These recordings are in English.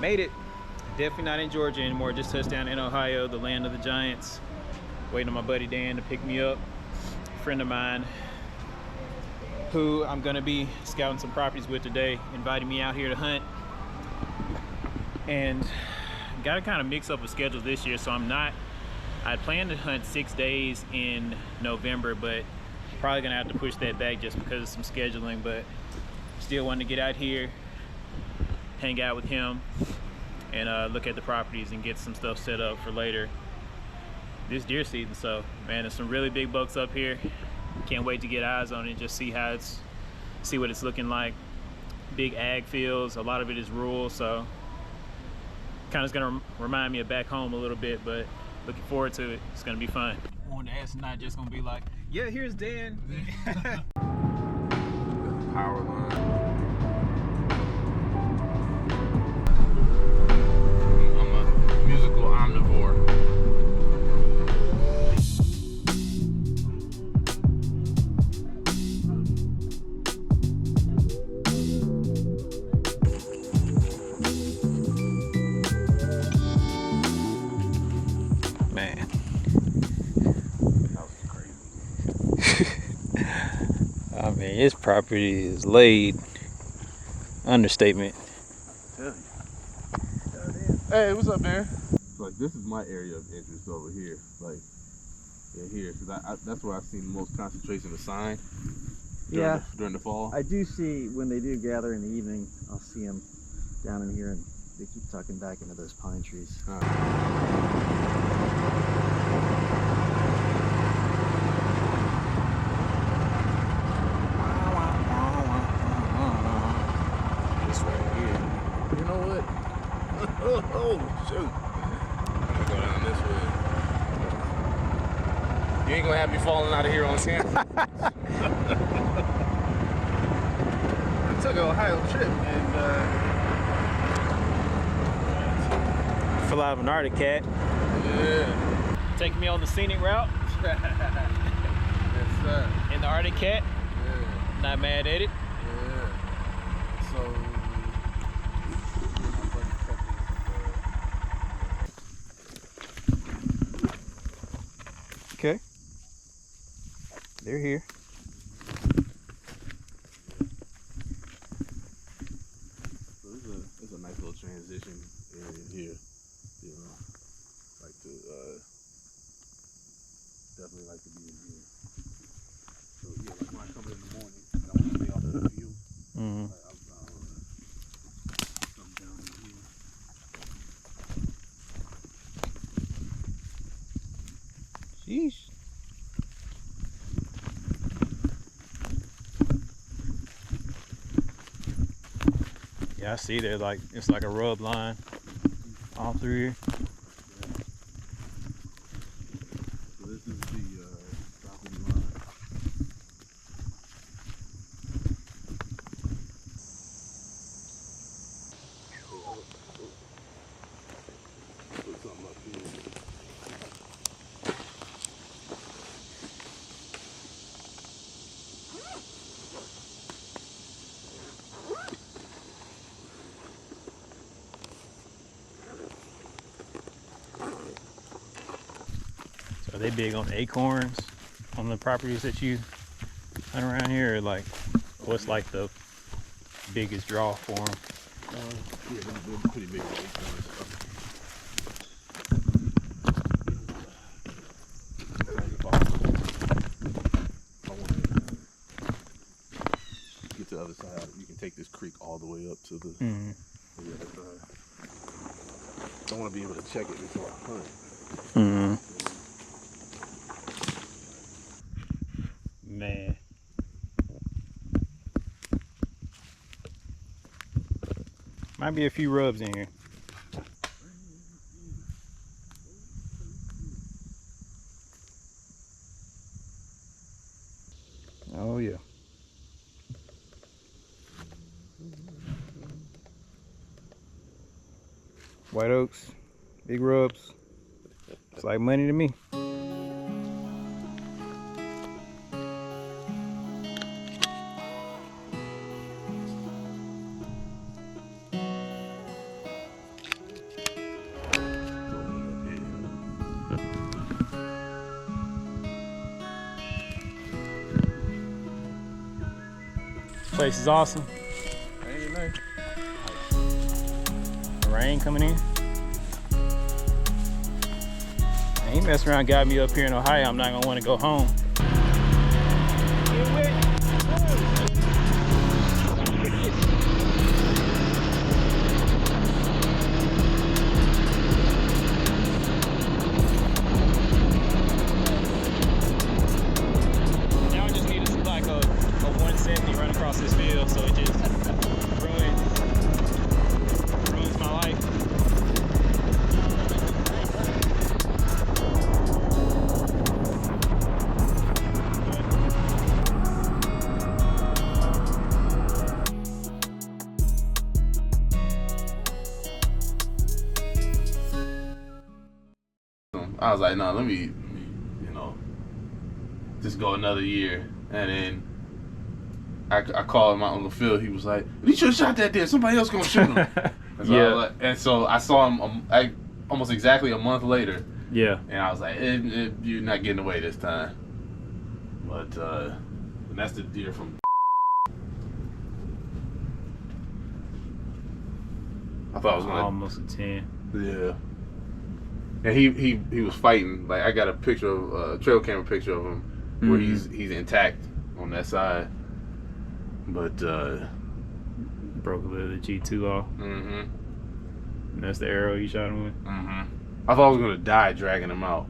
Made it. Definitely not in Georgia anymore. Just touched down in Ohio, the land of the Giants. Waiting on my buddy Dan to pick me up. A friend of mine who I'm gonna be scouting some properties with today invited me out here to hunt. And got to kind of mix up a schedule this year, so I planned to hunt 6 days in November, but probably gonna have to push that back just because of some scheduling. But still wanted to get out here, hang out with him, and look at the properties and get some stuff set up for later this deer season. So man, there's some really big bucks up here. Can't wait to get eyes on it, just see what it's looking like. Big ag fields, a lot of it is rural, so kind of is gonna remind me of back home a little bit, but looking forward to it. It's gonna be fun. I wanted to ask, not just gonna be like, yeah, here's Dan. Power line. I'm a musical omnivore. Man. That was crazy. I mean, his property is laid. Understatement. Tell you. Hey, what's up, man? Like, this is my area of interest over here. Like, yeah, here, because that's where I've seen the most concentration of sign. During the fall. I do see when they do gather in the evening, I'll see them down in here and they keep tucking back into those pine trees. This right here. You know what? Oh, shoot. I'm gonna go down this way. You ain't gonna have me falling out of here on camera. I took an Ohio trip and Fell out of an Arctic cat. yeah. Taking me on the scenic route Yes, sir. in the Arctic cat. Yeah. Not mad at it. Yeah. So Okay. They're here. So it's a nice little transition area here. You know, like to definitely like to be in here. So yeah, like when I come in the morning, I want to stay off the view. Mm-hmm. Like, come down in here. Sheesh. Yeah, I see there, like it's like a rub line all through here. So this is the property line. Put something up here. So are they big on acorns on the properties that you hunt around here, or like what's like the biggest draw for them? Yeah, they're pretty big acorns. Get to the other side. You can take this creek all the way up to the other side. I want to be able to check it before I hunt. Man. Might be a few rubs in here. Oh yeah. White oaks, big rubs. It's like money to me. place is awesome. Ain't nice. Rain coming in. He messed around, got me up here in Ohio. I'm not gonna want to go home. Now I just need like a 170 run across this field, so it just ruins my life. I was like, no, let me, just go another year. And then I called my Uncle Phil. He was like, you should have shot that deer. Somebody else gonna shoot him. And so I saw him almost exactly a month later. Yeah. And I was like, you're not getting away this time. But and that's the deer from. I thought it was gonna almost a 10. Yeah. And he was fighting. Like, I got a picture of trail camera picture of him where he's intact on that side. But broke a little of the G2 off. And that's the arrow you shot him with. I thought I was gonna die dragging him out.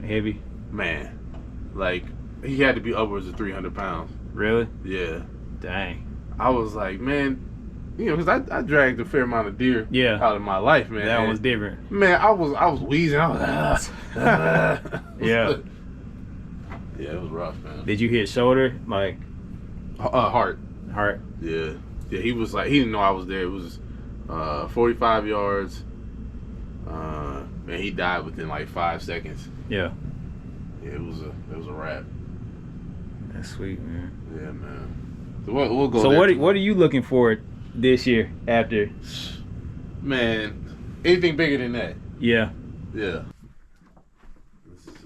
Heavy. Man, like, he had to be upwards of 300 pounds. Really? Yeah. Dang. I was like, man, because I dragged a fair amount of deer out of my life, man. That was different. Man, I was wheezing. I was yeah. Yeah, it was rough, man. Did you hit shoulder? Like heart. Heart. Yeah. Yeah, he was like, he didn't know I was there. It was 45 yards. Man, he died within like 5 seconds. Yeah. Yeah, it was a wrap. That's sweet, man. Yeah, man. So we'll go. So what are you looking for this year after? Man, anything bigger than that. Yeah. Yeah. This is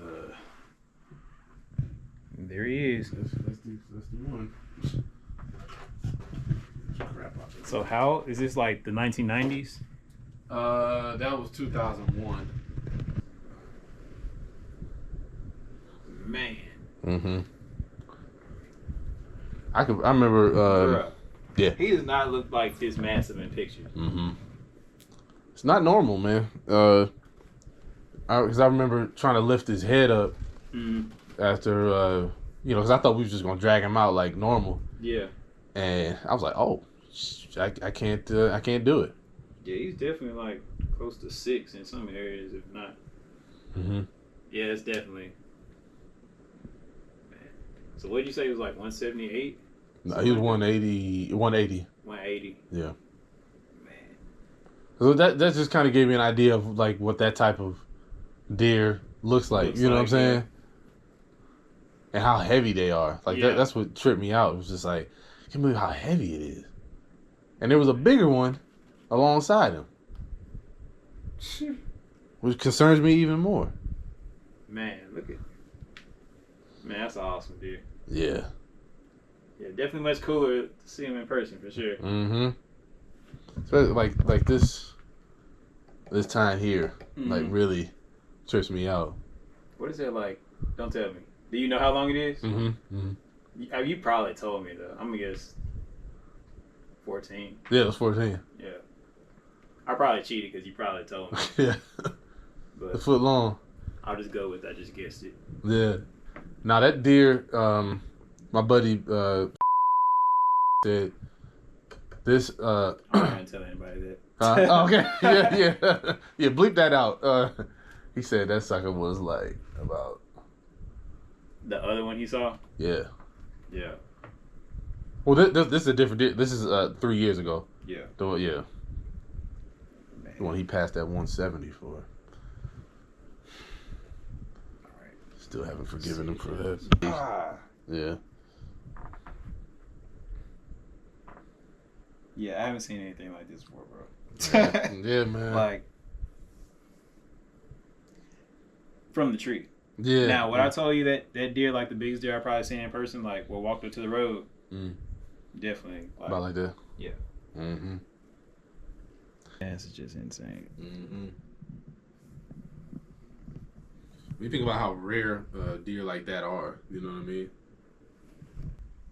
there he is. That's the one. Crap out there. So how is this, like the 1990s? That was 2001. Man. I remember. Yeah. He does not look like this massive in pictures. It's not normal, man. Because I remember trying to lift his head up after, because I thought we was just gonna drag him out like normal. Yeah. And I was like, oh, I can't do it. Yeah, he's definitely like close to 6 in some areas, if not. Yeah, it's definitely. Man. So what did you say? It was like 178? No, he was 180. 180. Yeah. Man. So that just kind of gave me an idea of like what that type of deer looks like. You know what I'm saying? Yeah. And how heavy they are. Like that's what tripped me out. It was just like, I can't believe how heavy it is. And there was a bigger one alongside him, which concerns me even more. Man, look at. Man, that's awesome, deer. Yeah. Yeah, definitely much cooler to see him in person for sure. So like this time here, like really trips me out. What is it like? Don't tell me. Do you know how long it is? You probably told me though. I'm gonna guess 14. Yeah, it was 14. Yeah. I probably cheated because you probably told me. Yeah. But a foot long. I'll just go with I just guessed it. Yeah. Now that deer, my buddy said this. I'm not gonna tell anybody that. Okay. Yeah. Yeah. Bleep that out. He said that sucker was like about. The other one he saw. Yeah. Yeah. Well, this is a different deer. This is 3 years ago. Yeah. Yeah. Man. The one he passed that 170 for. All right. Still haven't forgiven him for that. Yeah. Yeah, I haven't seen anything like this before, bro. Yeah, man. Like from the tree. Yeah. Now, when I told you that deer, like the biggest deer I probably seen in person, like, walked up to the road, Definitely. About like that. Yeah. Mm-hmm. That's just insane. Mm-hmm. When you think about how rare deer like that are, you know what I mean?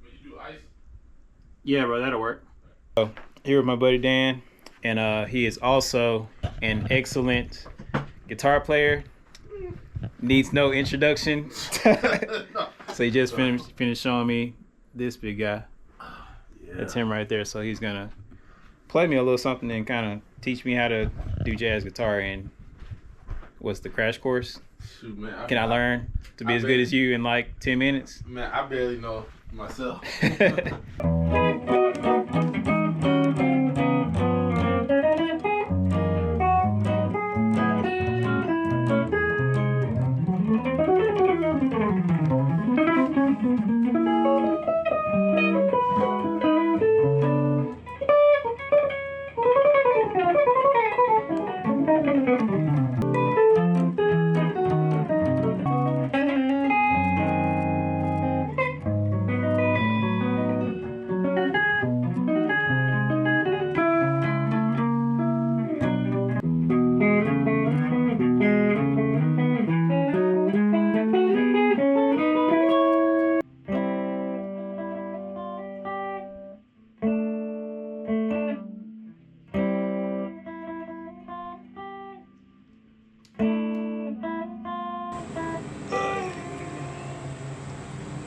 When you do ice. Yeah, bro, that'll work. So here with my buddy Dan, and he is also an excellent guitar player. Needs no introduction. So he just finished showing me this big guy. Yeah. That's him right there. So he's gonna play me a little something and kind of teach me how to do jazz guitar. And what's the crash course? Shoot, man. Can I learn to be as good as you in like 10 minutes? Man, I barely know myself.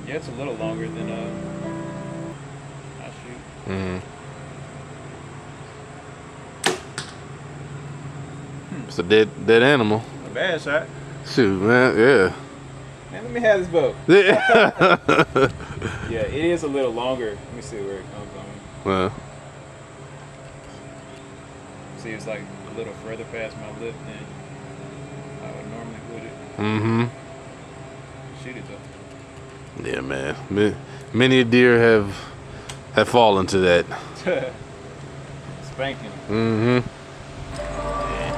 Yeah, it's a little longer than I shoot. Mm-hmm. It's a dead animal. A bad shot. Shoot, man, yeah. Man, let me have this bow. Yeah. Yeah, it is a little longer. Let me see where it comes on. Well, See, it's like a little further past my lip than I would normally put it. mm-hmm. Shoot it though. Yeah, man. Many a deer have fallen to that. Spanking. Mm-hmm. Yeah.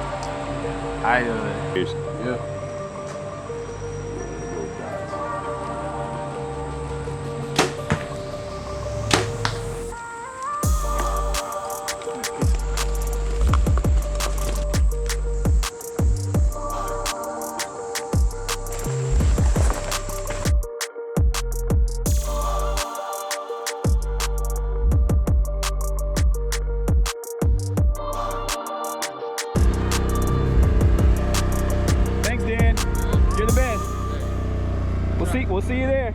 Thanks, Dan. You're the best. We'll see you there.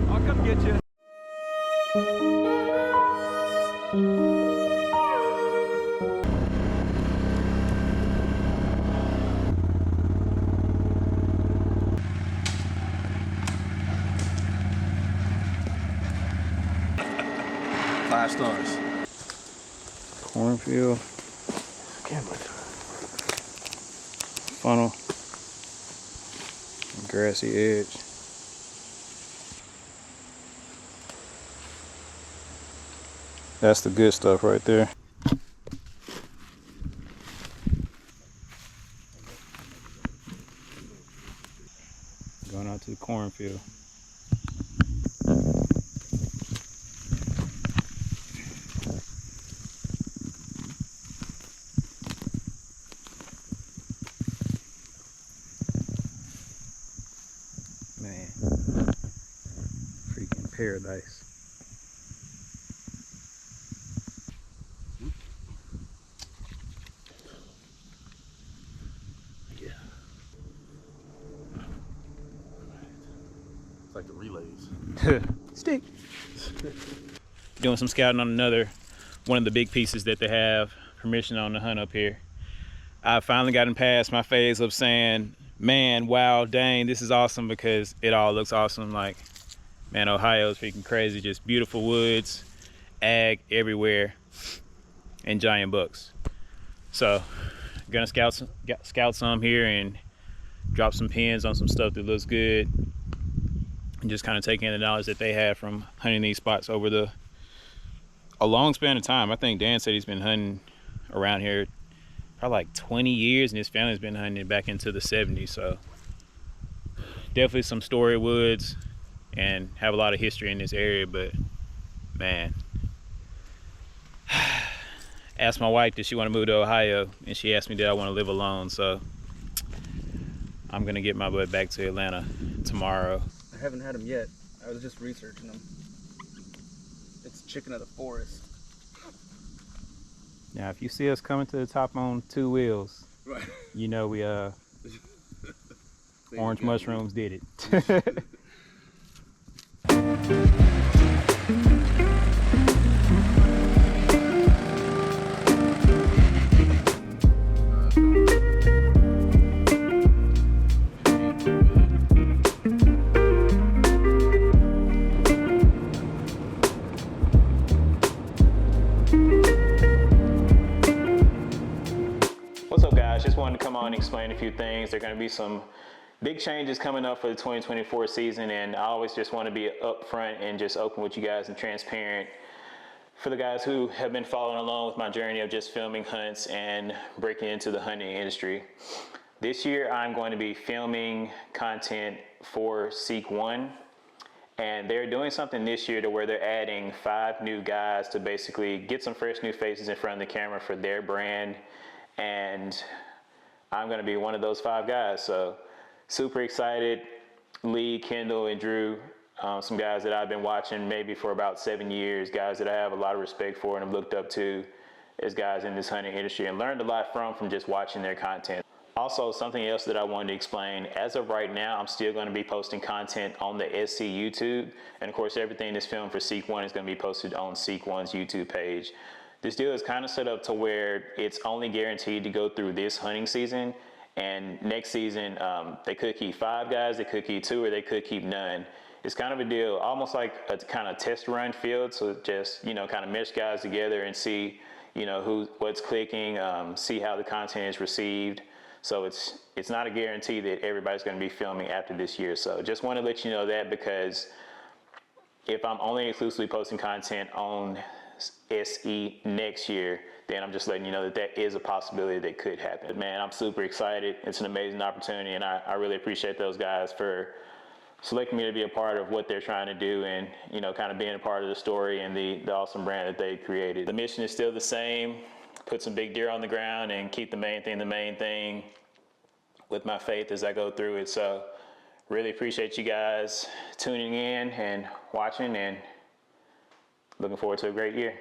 I'll come get you. Five stars. Cornfield, funnel, grassy edge. That's the good stuff right there. Going out to the cornfield. Man, freaking paradise. Yeah. It's like the relays. Stick. Doing some scouting on one of the big pieces that they have permission on to hunt up here. I've finally gotten past my phase of saying, man, wow, dang, this is awesome, because it all looks awesome. Like, man, Ohio's freaking crazy. Just beautiful woods, ag everywhere, and giant bucks. So, gonna scout some here and drop some pins on some stuff that looks good, and just kind of take in the knowledge that they have from hunting these spots over a long span of time. I think Dan said he's been hunting around here probably like 20 years, and his family's been hunting back into the 70s. So definitely some story woods, and have a lot of history in this area. But man, asked my wife did she want to move to Ohio, and she asked me did I want to live alone. So I'm gonna get my butt back to Atlanta tomorrow. I haven't had them yet. I was just researching them. It's chicken of the forest. Now, if you see us coming to the top on 2 wheels, Right. you know we orange mushrooms did it. What's up, guys? Just wanted to come on and explain a few things. There are going to be some big changes coming up for the 2024 season, and I always just want to be upfront and just open with you guys and transparent. For the guys who have been following along with my journey of just filming hunts and breaking into the hunting industry, this year I'm going to be filming content for Seek One, and they're doing something this year to where they're adding 5 new guys to basically get some fresh new faces in front of the camera for their brand. And I'm going to be one of those 5 guys. So super excited. Lee, Kendall, and Drew, some guys that I've been watching maybe for about 7 years, guys that I have a lot of respect for and have looked up to as guys in this hunting industry and learned a lot from just watching their content. Also, something else that I wanted to explain, as of right now, I'm still going to be posting content on the SC YouTube. And of course, everything that's filmed for Seek One is going to be posted on Seek One's YouTube page. This deal is kind of set up to where it's only guaranteed to go through this hunting season, and next season they could keep 5 guys, they could keep 2, or they could keep none. It's kind of a deal, almost like a kind of test run field, so just, you know, kind of mesh guys together and see, you know, what's clicking, see how the content is received. So it's not a guarantee that everybody's going to be filming after this year. So just want to let you know that, because if I'm only exclusively posting content on SE next year, then I'm just letting you know that that is a possibility that could happen. But man, I'm super excited. It's an amazing opportunity, and I really appreciate those guys for selecting me to be a part of what they're trying to do, and, you know, kind of being a part of the story and the awesome brand that they created. The mission is still the same: put some big deer on the ground and keep the main thing with my faith as I go through it. So really appreciate you guys tuning in and watching, and looking forward to a great year.